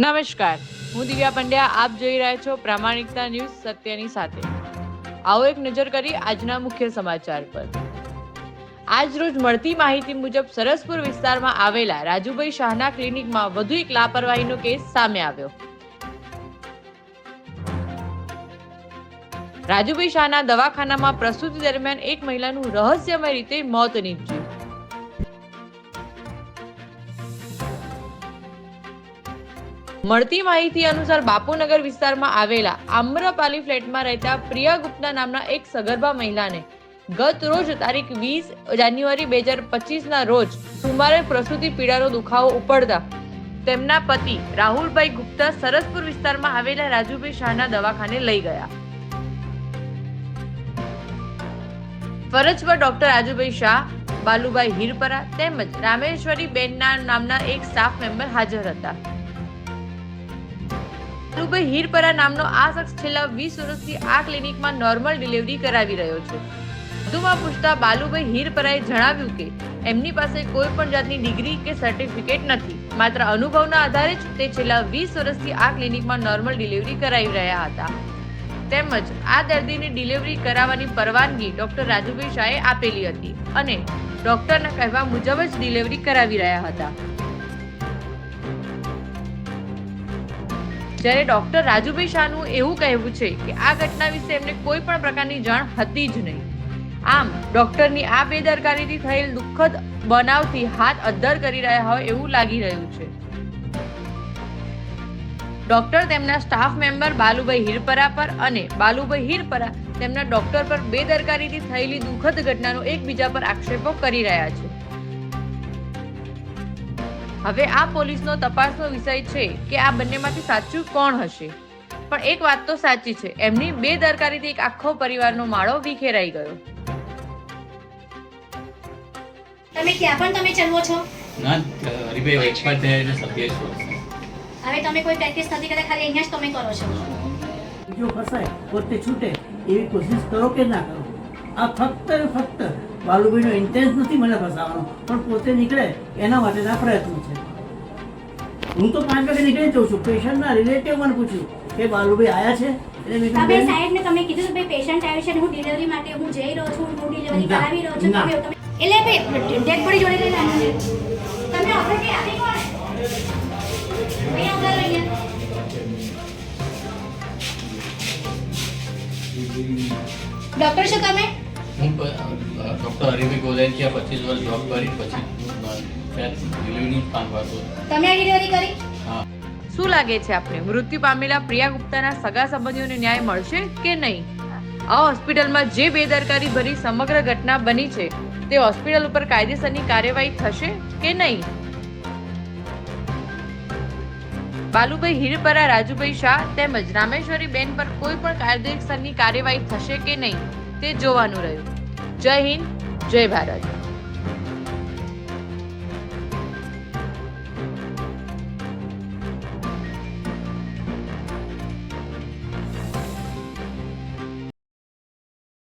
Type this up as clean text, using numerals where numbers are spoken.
નમસ્કાર, હું દિવ્યા પંડ્યા. આપ જોઈ રહ્યા છો પ્રામાણિકતા ન્યૂઝ, સત્યની સાથે. આવો એક નજર કરી આજના મુખ્ય સમાચાર પર. આજ રોજ મળતી માહિતી મુજબ સરસપુર વિસ્તારમાં આવેલા રાજુભાઈ શાહના ક્લિનિકમાં વધુ એક લાપરવાહીનો કેસ સામે આવ્યો. રાજુભાઈ શાહના દવાખાનામાં પ્રસૂતિ દરમિયાન એક મહિલાનું રહસ્યમય રીતે મોત નીપજ્યું. મળતી માહિતી અનુસાર બાપુનગર વિસ્તારમાં આવેલા આમ્રપાલી ફ્લેટમાં રહેતા પ્રિયા ગુપ્તા નામના એક સગર્ભા મહિલાને ગત રોજ તારીખ 20 જાન્યુઆરી 2025 ના રોજ સુમારે પ્રસૂતિ પીડાનો દુખાવો ઉપડતા તેમના પતિ રાહુલભાઈ ગુપ્તા સરસપુર વિસ્તારમાં આવેલા રાજુભાઈ શાહના દવાખાને લઈ ગયા. ફરજ પર ડોક્ટર રાજુભાઈ શાહ, બાલુભાઈ હીરપરા તેમજ રામેશ્વરી બેન નામના એક સ્ટાફ મેમ્બર હાજર હતા. બાલુભાઈ હીરપરા નામનો આ શખ્સ છેલ્લા 20 વર્ષથી આ ક્લિનિકમાં નોર્મલ ડિલિવરી કરાવી રહ્યો છે. વધુમાં પૂછતા બાલુભાઈ હીરપરાએ જણાવ્યું કે એમની પાસે કોઈ પણ જાતની ડિગ્રી કે સર્ટિફિકેટ નથી, માત્ર અનુભવના આધારે જ તે છેલ્લા 20 વર્ષથી આ ક્લિનિકમાં નોર્મલ ડિલિવરી કરાવી રહ્યા હતા. તેમજ આ દર્દીની ડિલિવરી કરાવવાની પરવાનગી ડોક્ટર રાજુભાઈ શાહે આપેલી હતી અને ડોક્ટરના કહેવા મુજબ જ ડિલિવરી કરાવી રહ્યા હતા. જ્યારે ડોક્ટર રાજુભાઈ શાહનું એવું કહેવું છે કે આ ઘટના વિશે એમને કોઈ પણ પ્રકારની જાણ હતી જ નહીં. આમ ડોક્ટરની આ બેદરકારીથી થયેલ દુઃખદ બનાવથી હાથ અદ્ધર કરી રહ્યા હોય એવું લાગી રહ્યું છે. ડોક્ટર તેમના સ્ટાફ મેમ્બર બાલુભાઈ હીરપરા પર અને બાલુભાઈ હીરપરા તેમના ડોક્ટર પર બેદરકારીથી થયેલી દુઃખદ ઘટનાનો એકબીજા પર આક્ષેપો કરી રહ્યા છે. હવે આ પોલીસનો તપાસનો વિષય છે કે આ બંનેમાંથી સાચું કોણ હશે. પણ એક વાત તો સાચી છે, એમની બેદરકારીથી એક આખો પરિવારનો માળો વિખેરાઈ ગયો. તમે ત્યાં પણ તમે ચલવો છો? ના, હરીભાઈ એક્સપર્ટ થયા એટલે સભ્ય છો. હવે તમે કોઈ પ્રેક્ટિસ નથી કરતા, ખાલી અહીંયા જ તમે કરો છો. જો ફસાય પોતે છૂટે એવી કોશિશ કરો કે ના કરો. આ ફક્ત બાલુભાઈનો ઇન્ટેન્સ નથી મને ફસાવાનો, પણ પોતે નીકળે એના માટેના પ્રયત્નો છે. હું તો 5 વાગે નીકળી જઉં છું. પેશન્ટના રિલેટિવ મને પૂછ્યું કે બાલુભાઈ આવ્યા છે, એટલે મેં તમે કીધું સાહેબને તમે કીધું કે ભાઈ પેશન્ટ આવ્યો છે અને હું ડિલિવરી માટે હું જઈ રહ્યો છું, હું ડિલિવરી કરાવી રહ્યો છું. તમે એટલે ભાઈ ડેડ બોડી જોડે લઈને આવ્યા છો. તમે ઓપરેટ આપી કોણ? અહીંયા ઉભા રહો અહીંયા. ડોક્ટર છો તમે? હું ડૉક્ટર હરીભાઈ ગોલાઈયા 25 વર્ષ જોબ કરી પછી ડિલિવરીનું કામ કરતો. તમે આ ડિલિવરી કરી? હા. શું લાગે છે આપને, મૃત્યુ પામેલા પ્રિયા ગુપ્તાના સગા સંબંધીઓને ન્યાય મળશે કે નહીં? આ હોસ્પિટલમાં જે બેદરકારી ભરી સમગ્ર ઘટના બની છે તે હોસ્પિટલ ઉપર કાયદેસરની કાર્યવાહી થશે કે નહીં? બાલુભાઈ હીરપરા, રાજુભાઈ શાહ તેમજ રામેશ્વરી બેન પર કોઈ પણ કાયદેસરની કાર્યવાહી થશે કે નહીં તે જોવાનું રહ્યું. જય હિન્દ, જય ભારત.